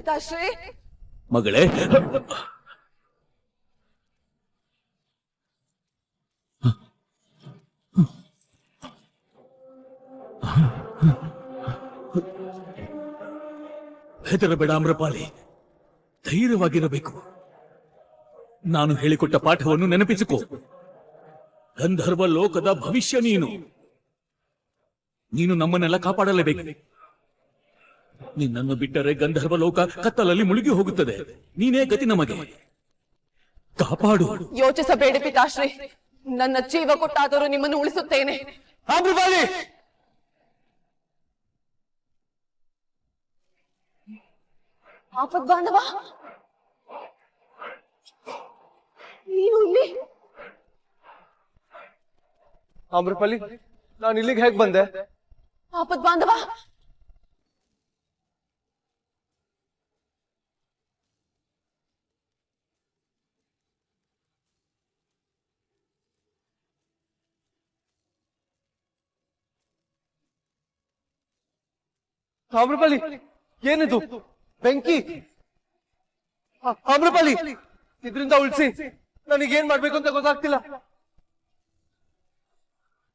ಪಿತಾಶ್ರೀ. ಮಗಳೇ, ಹೆದರಬೇಡ ಆಮ್ರಪಾಲಿ, ಧೈರ್ಯವಾಗಿರಬೇಕು. ನಾನು ಹೇಳಿಕೊಟ್ಟ ಪಾಠವನ್ನು ನೆನಪಿಸಿಕೊ. ಗಂಧರ್ವ ಲೋಕದ ಭವಿಷ್ಯ ನೀನು. ನಮ್ಮನ್ನೆಲ್ಲ ಕಾಪಾಡಲೇಬೇಕು. ನಿನ್ನನ್ನು ಬಿಟ್ಟರೆ ಗಂಧರ್ವ ಲೋಕ ಕತ್ತಲಲ್ಲಿ ಮುಳುಗಿ ಹೋಗುತ್ತದೆ. ನೀನೇ ಗತಿ ನಮಗೆ. ಕಾಪಾಡು. ಯೋಚಿಸಬೇಡಿ ಪಿತಾಶ್ರೀ, ನನ್ನ ಜೀವ ಕೊಟ್ಟಾದರೂ ನಿಮ್ಮನ್ನು ಉಳಿಸುತ್ತೇನೆ. ಆಮ್ರಪಾಲಿ, ಆಪದ್ಬಾಂಧವ, ನೀನು ಇಲ್ಲಿ? ಆಮ್ರಪಾಲಿ, ನಾನು ಇಲ್ಲಿಗೆ ಹೇಗೆ ಬಂದೆ? ಆಪದ್ಬಾಂಧವ, ಆಮ್ರಪಾಲಿ, ಏನಿದು? ಬೆಂಕಿ? ಆಮ್ರಪಾಲಿ, ಇದರಿಂದ ಉಳಿಸಿ. ನನಗೇನ್ ಮಾಡ್ಬೇಕು ಅಂತ ಗೊತ್ತಾಗ್ತಿಲ್ಲ.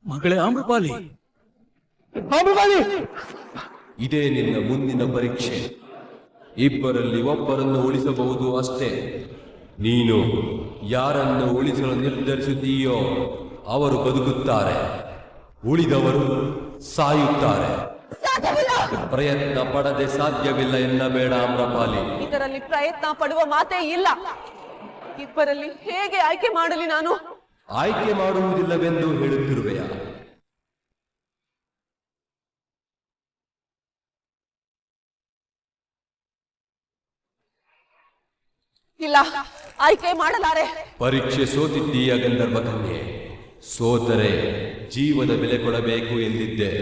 ಮಗಳೇ ಆಮ್ರಪಾಲಿ, ಆಮ್ರಪಾಲಿ, ಇದೇ ನಿನ್ನ ಮುಂದಿನ ಪರೀಕ್ಷೆ. ಇಬ್ಬರಲ್ಲಿ ಒಬ್ಬರನ್ನು ಉಳಿಸಬಹುದು ಅಷ್ಟೇ. ನೀನು ಯಾರನ್ನು ಉಳಿಸಲು ನಿರ್ಧರಿಸುತ್ತೀಯೋ ಅವರು ಬದುಕುತ್ತಾರೆ, ಉಳಿದವರು ಸಾಯುತ್ತಾರೆ. ಪ್ರಯತ್ನ ಪಡದೆ ಸಾಧ್ಯವಿಲ್ಲ ಎನ್ನಬೇಡ ಆಮ್ರಪಾಲಿ. ಇದರಲ್ಲಿ ಪ್ರಯತ್ನ ಪಡುವ ಮಾತೇ ಇಲ್ಲ. ಇಬ್ಬರಲ್ಲಿ ಹೇಗೆ ಆಯ್ಕೆ ಮಾಡಲಿ ನಾನು? ಆಯ್ಕೆ ಮಾಡುವುದಿಲ್ಲವೆಂದು ಹೇಳುತ್ತಿರುವೆಯ? ಇಲ್ಲ, ಆಯ್ಕೆ ಮಾಡಲಾರೆ. ಪರೀಕ್ಷೆ ಸೋತಿದ್ದೀಯ ಗಂಧರ್ವ ಕನ್ಯೆ. ಸೋತರೆ ಜೀವದ ಬೆಲೆ ಕೊಡಬೇಕು ಎಂದಿದ್ದೆ.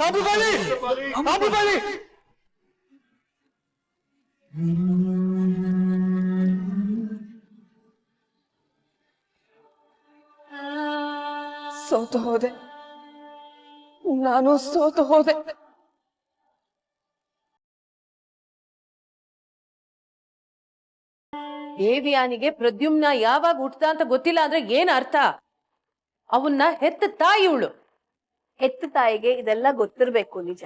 ಆಮ್ರಪಾಲಿ, ಆಮ್ರಪಾಲಿ, ಸೋತು ಹೋದೆ, ನಾನು ಸೋತು ಹೋದೆ. ದೇವಿಯಾನಿಗೆ ಪ್ರದ್ಯುಮ್ನ ಯಾವಾಗ ಹುಟ್ಟದ ಅಂತ ಗೊತ್ತಿಲ್ಲ ಅಂದ್ರೆ ಏನ್ ಅರ್ಥ? ಅವನ್ನ ಹೆತ್ತ ತಾಯಿ ಇವಳು. ಹೆತ್ತ ತಾಯಿಗೆ ಇದೆಲ್ಲ ಗೊತ್ತಿರ್ಬೇಕು ನಿಜ.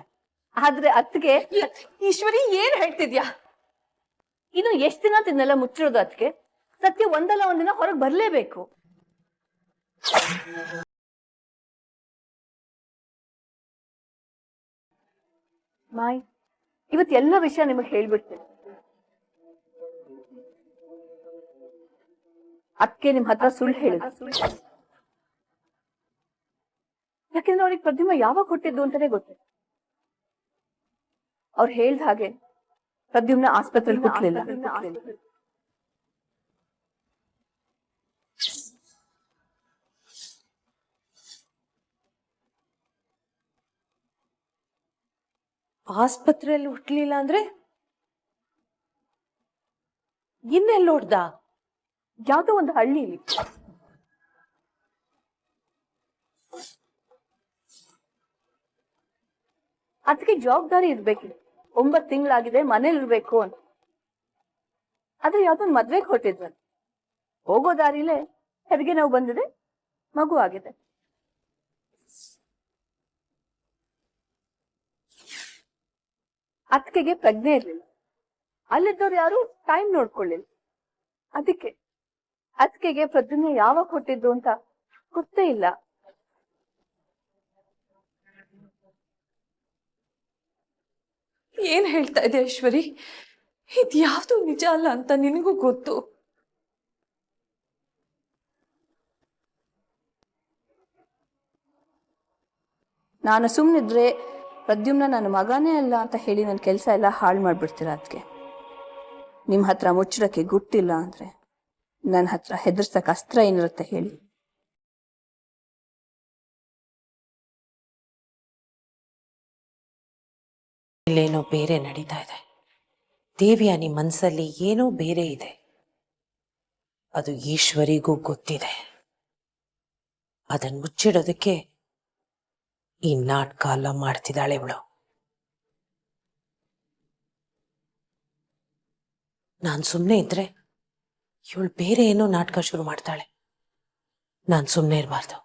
ಆದ್ರೆ ಅತ್ತಿಗೆ ಈಶ್ವರಿ, ಏನ್ ಹೇಳ್ತಿದ್ಯಾ? ಇನ್ನು ಎಷ್ಟ್ ದಿನ ತಿನ್ನೆಲ್ಲ ಮುಚ್ಚಿರೋದು? ಅತ್ತಿಗೆ ಸತ್ಯ ಒಂದಲ್ಲ ಒಂದಿನ ಹೊರಗೆ ಬರ್ಲೇಬೇಕು. ಮಾಯ್, ಇವತ್ ಎಲ್ಲ ವಿಷಯ ನಿಮಗ್ ಹೇಳ್ಬಿಡ್ತೇನೆ. ಅದಕ್ಕೆ ನಿಮ್ ಹತ್ರ ಸುಳ್ಳು ಹೇಳಿದ್ರು. ಯಾಕೆಂದ್ರೆ ಅವ್ರಿಗೆ ಪ್ರದ್ಯುಮ್ನ ಯಾವಾಗ ಹುಟ್ಟಿದ್ದು ಅಂತಾನೆ ಗೊತ್ತಿಲ್ಲ. ಅವ್ರು ಹೇಳ್ದ ಹಾಗೆ ಪ್ರದ್ಯುಮ್ನ ಆಸ್ಪತ್ರೆಯಲ್ಲಿ ಹುಟ್ಟಲಿಲ್ಲ. ಆಸ್ಪತ್ರೆಯಲ್ಲಿ ಹುಟ್ಟಲಿಲ್ಲ ಅಂದ್ರೆ ಇನ್ನೆಲ್ಲ ಹೊಡ್ದ? ಯಾವ್ದೋ ಒಂದು ಹಳ್ಳಿಲಿ. ಅದಕ್ಕೆ ಜವಾಬ್ದಾರಿ ಇರ್ಬೇಕಿದೆ. 9 ತಿಂಗಳಾಗಿದೆ, ಮನೇಲಿ ಇರ್ಬೇಕು ಅಂತ. ಆದ್ರೆ ಯಾವ್ದೊಂದು ಮದ್ವೆಗೆ ಹೊಟ್ಟಿದ್ವಲ್ಲ, ಹೋಗೋ ದಾರಿಲೇ ಹೆರಿಗೆ ನೋವು ಬಂದಿದೆ, ಮಗು ಆಗಿದೆ. ಅತ್ತಿಗೆಗೆ ಪ್ರಜ್ಞೆ ಇರ್ಲಿಲ್ಲ. ಅಲ್ಲಿದ್ದವ್ರು ಯಾರು ಟೈಮ್ ನೋಡ್ಕೊಳ್ಳಿಲ್ಲ. ಅದಕ್ಕೆ ಅತ್ತಿಗೆಗೆ ಪ್ರದ್ಯುಮ್ನ ಯಾವಾಗ ಹುಟ್ಟಿದ್ದು ಅಂತ ಗೊತ್ತೇ ಇಲ್ಲ. ಏನ್ ಹೇಳ್ತಾ ಇದೆ ಈಶ್ವರಿ? ಇದ್ಯಾವ್ದು ನಿಜ ಅಲ್ಲ ಅಂತ ನಿನಗೂ ಗೊತ್ತು. ನಾನು ಸುಮ್ಮನಿದ್ರೆ ಪ್ರದ್ಯುಮ್ನ ನನ್ನ ಮಗನೇ ಅಲ್ಲ ಅಂತ ಹೇಳಿ ನನ್ನ ಕೆಲಸ ಎಲ್ಲ ಹಾಳು ಮಾಡ್ಬಿಡ್ತೀರ. ಅದಕ್ಕೆ ನಿಮ್ಮ ಹತ್ರ ಮುಚ್ಚಡಕ್ಕೆ ಗುಟ್ಟಿಲ್ಲ ಅಂದ್ರೆ ನನ್ನ ಹತ್ರ ಹೆದರ್ಸಕ್ ಅಸ್ತ್ರ ಏನಿರುತ್ತೆ ಹೇಳಿ? ಇಲ್ಲೇನೋ ಬೇರೆ ನಡೀತಾ ಇದೆ. ದೇವಿಯಾನಿ ಮನಸ್ಸಲ್ಲಿ ಏನೋ ಬೇರೆ ಇದೆ. ಅದು ಈಶ್ವರಿಗೂ ಗೊತ್ತಿದೆ. ಅದನ್ನು ಮುಚ್ಚಿಡೋದಕ್ಕೆ ಈ ನಾಟಕ ಎಲ್ಲ ಮಾಡ್ತಿದ್ದಾಳೆ ಇವಳು. ನಾನು ಸುಮ್ಮನೆ ಇದ್ರೆ ಇವಳು ಬೇರೆ ಏನೋ ನಾಟಕ ಶುರು ಮಾಡ್ತಾಳೆ. ನಾನು ಸುಮ್ಮನೆ ಇರಬಾರ್ದು.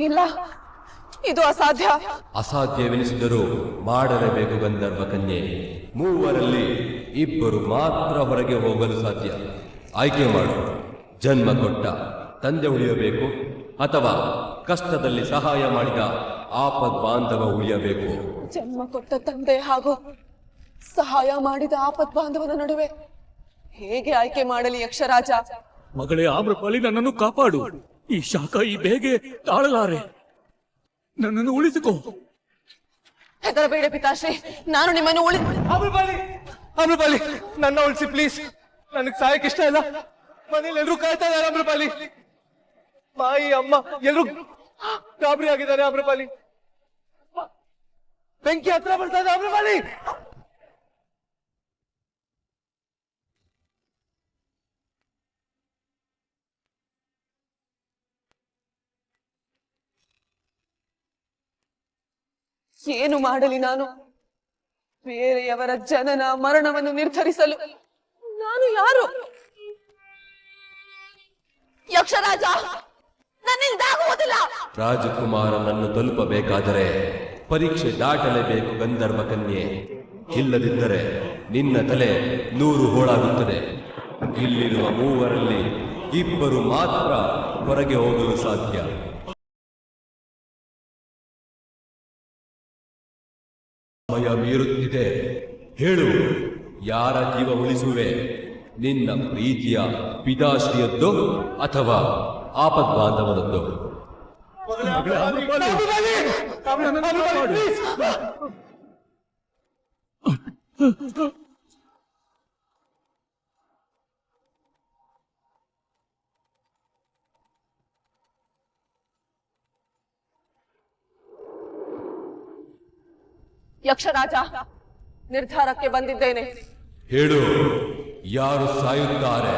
ಇಲ್ಲ, ಇದು ಅಸಾಧ್ಯ. ಅಸಾಧ್ಯವೆನಿಸಿದರೂ ಮಾಡಲೇಬೇಕು ಗಂಧರ್ವ ಕನ್ಯೆ. ಮೂವರಲ್ಲಿ ಇಬ್ಬರು ಮಾತ್ರ ಹೊರಗೆ ಹೋಗಲು ಸಾಧ್ಯ. ಆಯ್ಕೆ ಮಾಡು. ಜನ್ಮ ಕೊಟ್ಟ ತಂದೆ ಉಳಿಯಬೇಕು ಅಥವಾ ಕಷ್ಟದಲ್ಲಿ ಸಹಾಯ ಮಾಡಿದ ಆಪದ್ ಬಾಂಧವ ಉಳಿಯಬೇಕು. ಜನ್ಮ ಕೊಟ್ಟ ತಂದೆ ಹಾಗೂ ಸಹಾಯ ಮಾಡಿದ ಆಪತ್ ಬಾಂಧವನ ನಡುವೆ ಹೇಗೆ ಆಯ್ಕೆ ಮಾಡಲಿ ಯಕ್ಷರಾಜ? ಮಗಳೇ ಆಮ್ರಪಾಲಿ, ನನ್ನನ್ನು ಕಾಪಾಡು. ಈ ಶಾಖ, ಈ ಬೇಗೆ ತಾಳಲಾರೆ. ನನ್ನನ್ನು ಉಳಿಸಿಕೋ. ಹೆದರಬೇಡ ಪಿತಾಶ್ರೀ, ನಾನು ನಿಮ್ಮನ್ನು ಅಮೃಪಾಲಿ, ನನ್ನ ಉಳಿಸಿ ಪ್ಲೀಸ್. ನನಗ್ ಸಾಯಕ್ ಇಷ್ಟ ಇಲ್ಲ. ಮನೇಲಿ ಎಲ್ರು ಕಾಯ್ತಾ ಇದ್ದಾರೆ ಅಮೃಪಾಲಿ. ಮಾಯಿ, ಅಮ್ಮ ಎಲ್ರು ಗಾಬರಿ ಆಗಿದ್ದಾರೆ ಅಮೃಪಾಲಿ. ಬೆಂಕಿ ಹತ್ರ ಬರ್ತಾ ಇದೆ ಅಮೃಪಾಲಿ. ಏನು ಮಾಡಲಿ ನಾನು? ಬೇರೆಯವರ ಜನನ ಮರಣವನ್ನು ನಿರ್ಧರಿಸಲು ನಾನು ಯಾರು? ಯಕ್ಷರಾಜ, ನನ್ನಿಂದಾಗುವುದಿಲ್ಲ. ರಾಜಕುಮಾರನನ್ನು ತಲುಪಬೇಕಾದರೆ ಪರೀಕ್ಷೆ ದಾಟಲೇಬೇಕು ಗಂಧರ್ವ ಕನ್ಯೆ. ಇಲ್ಲದಿದ್ದರೆ ನಿನ್ನ ತಲೆ 100 ಹೋಳಾಗುತ್ತದೆ. ಇಲ್ಲಿರುವ ಮೂವರಲ್ಲಿ ಇಬ್ಬರು ಮಾತ್ರ ಹೊರಗೆ ಹೋಗಲು ಸಾಧ್ಯ. ಸಮಯ ಮೀರುತ್ತಿದೆ. ಹೇಳು, ಯಾರ ಜೀವ ಉಳಿಸುವೆ? ನಿನ್ನ ಪ್ರೀತಿಯ ಪಿತಾಶ್ರೀಯದ್ದೋ ಅಥವಾ ಆಪದ್ ಬಾಂಧವನದ್ದೋ? ಯಕ್ಷರಾಜ, ನಿರ್ಧಾರಕ್ಕೆ ಬಂದಿದ್ದೇನೆ. ಹೇಳು, ಯಾರು ಸಾಯುತ್ತಾರೆ,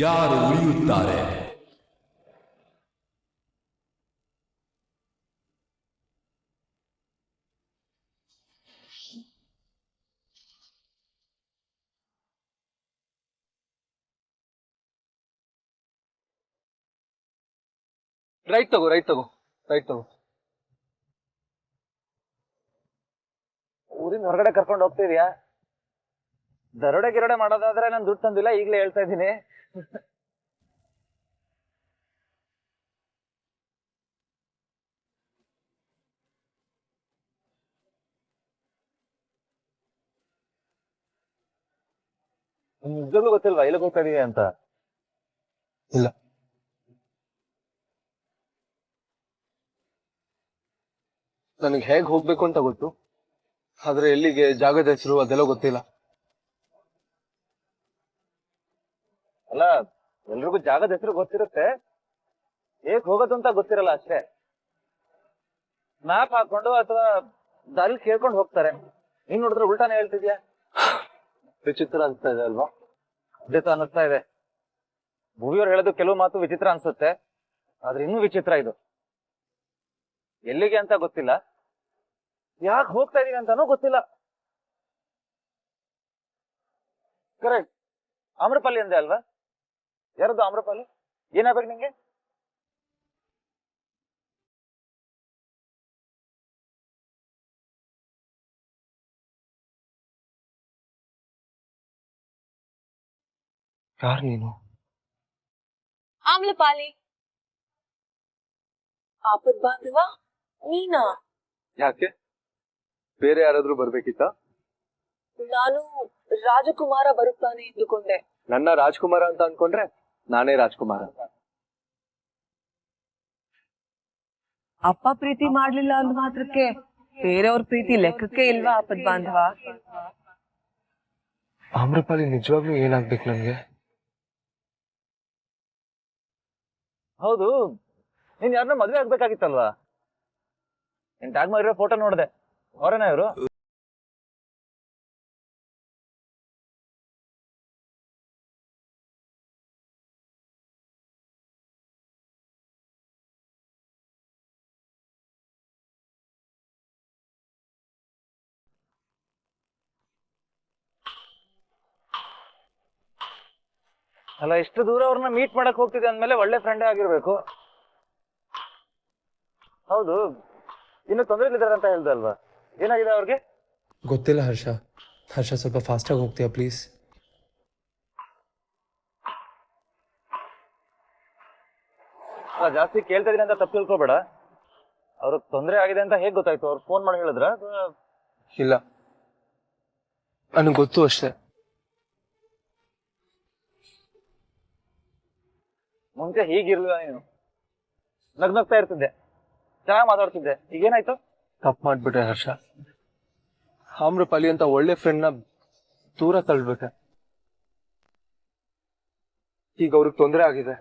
ಯಾರು ಉಳಿಯುತ್ತಾರೆ? ರೈಟ್ ತಗೋ. ಊರಿನ ಹೊರಗಡೆ ಕರ್ಕೊಂಡು ಹೋಗ್ತಿದ್ಯಾ? ದರೋಡೆ ಗಿರೋಡೆ ಮಾಡೋದಾದ್ರೆ ನಾನು ದುಡ್ಡು ತಂದಿಲ್ಲ, ಈಗಲೇ ಹೇಳ್ತಾ ಇದ್ದೀನಿ. ನಿಜವಾಗ್ಲೂ ಗೊತ್ತಿಲ್ವಾ ಎಲ್ಲಿಗೆ ಹೋಗ್ತಾ ಇದೀವಿ ಅಂತ? ಇಲ್ಲ, ನನಗೆ ಹೇಗ್ ಹೋಗ್ಬೇಕು ಅಂತ ಗೊತ್ತು, ಆದ್ರೆ ಎಲ್ಲಿಗೆ, ಜಾಗದ ಹೆಸರು ಅದೆಲ್ಲ ಗೊತ್ತಿಲ್ಲ. ಅಲ್ಲ, ಎಲ್ರಿಗೂ ಜಾಗದ ಹೆಸರು ಗೊತ್ತಿರುತ್ತೆ, ಹೇಗ್ ಹೋಗೋದು ಅಂತ ಗೊತ್ತಿರಲ್ಲ ಅಷ್ಟೇ. ಮ್ಯಾಪ್ ಹಾಕೊಂಡು ಅಥವಾ ದಾರಿ ಕೇಳ್ಕೊಂಡು ಹೋಗ್ತಾರೆ. ನೀನ್ ನೋಡಿದ್ರೆ ಉಲ್ಟಾನೇ ಹೇಳ್ತಿದ್ಯಾ. ವಿಚಿತ್ರ ಅನ್ಸ್ತಾ ಇದೆ ಅಲ್ವಾ? ಖಂಡಿತ ಅನ್ನಿಸ್ತಾ ಇದೆ. ಭೂವಿಯವ್ರು ಹೇಳೋದು ಕೆಲವು ಮಾತು ವಿಚಿತ್ರ ಅನ್ಸುತ್ತೆ, ಆದ್ರೆ ಇನ್ನೂ ವಿಚಿತ್ರ ಇದು. ಎಲ್ಲಿಗೆ ಅಂತ ಗೊತ್ತಿಲ್ಲ, ಯಾಕೆ ಹೋಗ್ತಾ ಇದೀವಿ ಅಂತಾನೂ ಗೊತ್ತಿಲ್ಲ. ಕರೆಕ್ಟ್, ಆಮ್ರಪಾಲಿ ಅಂದೆ ಅಲ್ವಾ? ಯಾರದು ಆಮ್ರಪಾಲಿ? ಏನಾಗ್ಬೇಕು ನಿಂಗೆ? ಯಾರು ನೀನು? ಆಮ್ಲಪಾಲಿ, ಆಪದ್ ಬಾಂಧವ ನೀನಾ? ಯಾಕೆ, ಬೇರೆ ಯಾರಾದ್ರೂ ಬರ್ಬೇಕಿತ್ತ? ನಾನು ರಾಜಕುಮಾರ ಬರುತ್ತಾನೆ ಎಂದುಕೊಂಡೆ. ನನ್ನ ರಾಜ್ಕುಮಾರ ಅಂತ ಅನ್ಕೊಂಡ್ರೆ ನಾನೇ ರಾಜ್ಕುಮಾರ. ಅಪ್ಪ ಪ್ರೀತಿ ಮಾಡ್ಲಿಲ್ಲ ಅಂದ ಮಾತ್ರಕ್ಕೆ ಬೇರೆಯವ್ರ ಪ್ರೀತಿ ಲೆಕ್ಕಕ್ಕೆ ಇಲ್ವಾ ಆಪದ್ ಬಾಂಧವ? ಆಮ್ರಪಾಲಿ, ನಿಜವಾಗ್ಲೂ ಏನಾಗ್ಬೇಕು ನನ್ಗೆ? ಹೌದು, ನೀನ್ ಯಾರನ್ನ ಮದ್ವೆ ಆಗ್ಬೇಕಾಗಿತ್ತಲ್ವಾ? ನೀನ್ ಟ್ಯಾಗ್ ಮಾಡಿರೋ ಫೋಟೋ ನೋಡಿದೆ, ಅವರೇನಾ ಇವರು? ಅಲ್ಲ, ಇಷ್ಟು ದೂರ ಅವ್ರನ್ನ ಮೀಟ್ ಮಾಡಕ್ ಹೋಗ್ತಿದೆ ಅಂದ್ಮೇಲೆ ಒಳ್ಳೆ ಫ್ರೆಂಡೇ ಆಗಿರ್ಬೇಕು. ಹೌದು, ಇನ್ನು ತೊಂದರೆಲಿದ್ದಾರೆ ಅಂತ ಹೇಳ್ದೆ ಅಲ್ವಾ? ಏನಾಗಿದೆ ಅವ್ರಿಗೆ? ಗೊತ್ತಿಲ್ಲ ಹರ್ಷ. ಹರ್ಷ ಸ್ವಲ್ಪ ಫಾಸ್ಟಾಗಿ ಹೋಗ್ತೀಯಾ ಪ್ಲೀಸ್? ಅಲ್ಲ, ಜಾಸ್ತಿ ಕೇಳ್ತಾ ಇದೀನಿ ಅಂತ ತಪ್ಪು ತಿಳ್ಕೊಬೇಡ. ಅವ್ರಿಗೆ ತೊಂದರೆ ಆಗಿದೆ ಅಂತ ಹೇಗ್ ಗೊತ್ತಾಯ್ತು? ಅವ್ರು ಫೋನ್ ಮಾಡಿ ಹೇಳಿದ್ರ? ಇಲ್ಲ, ನನಗೆ ಗೊತ್ತು ಅಷ್ಟೇ. ಮುಂಚೆ ಹೀಗಿರ್ಲಿಲ್ಲ ನೀನು, ನಗ್ನಗ್ತಾ ಇರ್ತಿದ್ದೆ, ಚೆನ್ನಾಗಿ ಮಾತಾಡ್ತಿದ್ದೆ. ಈಗೇನಾಯ್ತು? ತಪ್ಪು ಮಾಡ್ಬಿಟ್ಟೆ ಹರ್ಷ. ಆಮ್ರಪಾಲಿ ಅಂತ ಒಳ್ಳೆ ಫ್ರೆಂಡ್ನ ದೂರ ತಳ್ಬಿಟ್ಟೆ. ಈಗ ಅವ್ರಿಗೆ ತೊಂದರೆ ಆಗಿದೆ.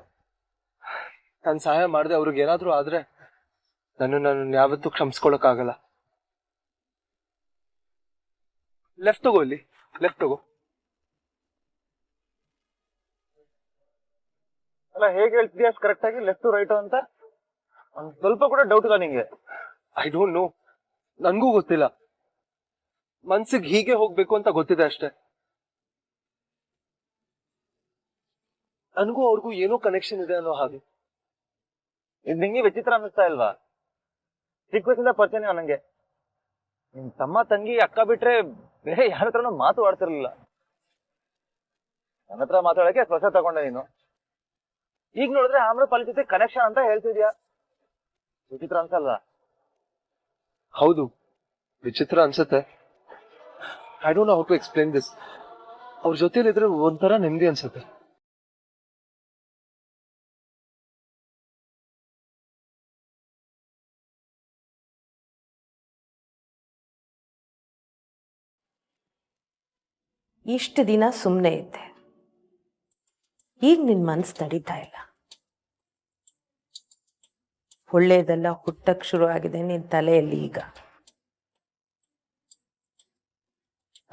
ನಾನು ಸಹಾಯ ಮಾಡಿದೆ ಅವ್ರಿಗೆ ಏನಾದ್ರೂ ಆದ್ರೆ ನನ್ನ ಯಾವತ್ತೂ ಕ್ಷಮಿಸ್ಕೊಳಕ್ಕಾಗಲ್ಲ. ಲೆಫ್ಟ್ ತಗೋ, ಇಲ್ಲಿ ಲೆಫ್ಟ್ ತಗೋ. ಅಲ್ಲ, ಹೇಗೆ ಹೇಳ್ತಿದ್ಯಾ ಅಷ್ಟು ಕರೆಕ್ಟ್ ಆಗಿ ಲೆಫ್ಟ್ ರೈಟ್ ಅಂತ? ಒಂದ್ ಸ್ವಲ್ಪ ಕೂಡ ಡೌಟ್ ಇಲ್ಲ ನಿಂಗೆ? ಐ ಡೋಂಟ್ ನೋ, ನನ್ಗೂ ಗೊತ್ತಿಲ್ಲ. ಮನ್ಸಿಗೆ ಹೀಗೆ ಹೋಗ್ಬೇಕು ಅಂತ ಗೊತ್ತಿದೆ ಅಷ್ಟೇ. ನನಗೂ ಅವ್ರಿಗೂ ಏನೋ ಕನೆಕ್ಷನ್ ಇದೆ ಅನ್ನೋ ಹಾಗೆ. ಇದು ನಿಂಗೆ ವಿಚಿತ್ರ ಅನ್ನಿಸ್ತಾ ಇಲ್ವಾ? ಚಿಕ್ಕ ವಯಸ್ಸಿಂದ ಪರಿಚಯ ನನಗೆ. ನಿಮ್ ತಮ್ಮ ತಂಗಿ ಅಕ್ಕ ಬಿಟ್ರೆ ಬೇರೆ ಯಾರ ಹತ್ರನೂ ಮಾತು ಆಡ್ತಿರ್ಲಿಲ್ಲ. ನನ್ನ ಹತ್ರ ಮಾತಾಡಕ್ಕೆ ಸ್ಪರ್ಶ ತಗೊಂಡೆ ನೀನು. ಈಗ ನೋಡಿದ್ರೆ ಆಮ್ರಪಾಲಿ ಜೊತೆ ಕನೆಕ್ಷನ್ ಅಂತ ಹೇಳ್ತಿದ್ಯಾ. ವಿಚಿತ್ರ ಅನ್ಸಲ್ವಾ? ಹೌದು, ವಿಚಿತ್ರ ಅನ್ಸುತ್ತೆ. I don't know how to explain this. ಅವ್ರ ಜೊತೆಲಿದ್ರೆ ಒಂಥರ ನೆಮ್ಮದಿ ಅನ್ಸುತ್ತೆ. ಇಷ್ಟು ದಿನ ಸುಮ್ಮನೆ ಇದ್ದೆ, ಈಗ ನಿನ್ ಮನ್ಸು ತಡೀತಾ ಇಲ್ಲ. ಒಳ್ಳೇದೆಲ್ಲ ಹುಟ್ಟಕ್ ಶುರು ಆಗಿದೆ ನಿನ್ ತಲೆಯಲ್ಲಿ ಈಗ,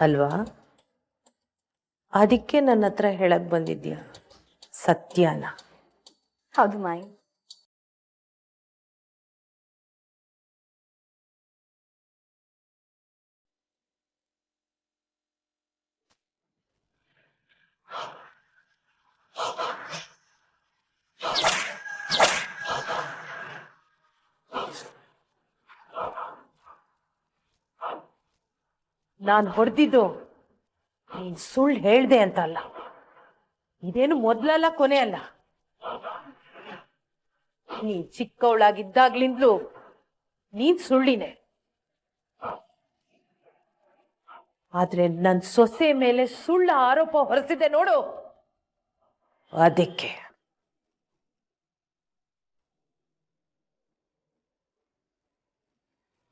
ಅಲ್ವಾ? ಅದಕ್ಕೆ ನನ್ನ ಹತ್ರ ಹೇಳಕ್ ಬಂದಿದ್ಯಾ ಸತ್ಯನ? ಹೌದು ಮಾಯಿ. ನಾನು ಹೊಡೆದಿದ್ದು ನೀನ್ ಸುಳ್ಳು ಹೇಳ್ದೆ ಅಂತ ಅಲ್ಲ. ಇದೇನು ಮೊದ್ಲಲ್ಲ ಕೊನೆ ಅಲ್ಲ. ನೀನ್ ಚಿಕ್ಕವಳಾಗಿದ್ದಾಗ್ಲಿಂದಲೂ ನೀನ್ ಸುಳ್ಳಿನೇ. ಆದ್ರೆ ನನ್ ಸೊಸೆ ಮೇಲೆ ಸುಳ್ಳ ಆರೋಪ ಹೊರಿಸಿದೆ ನೋಡು, ಅದಕ್ಕೆ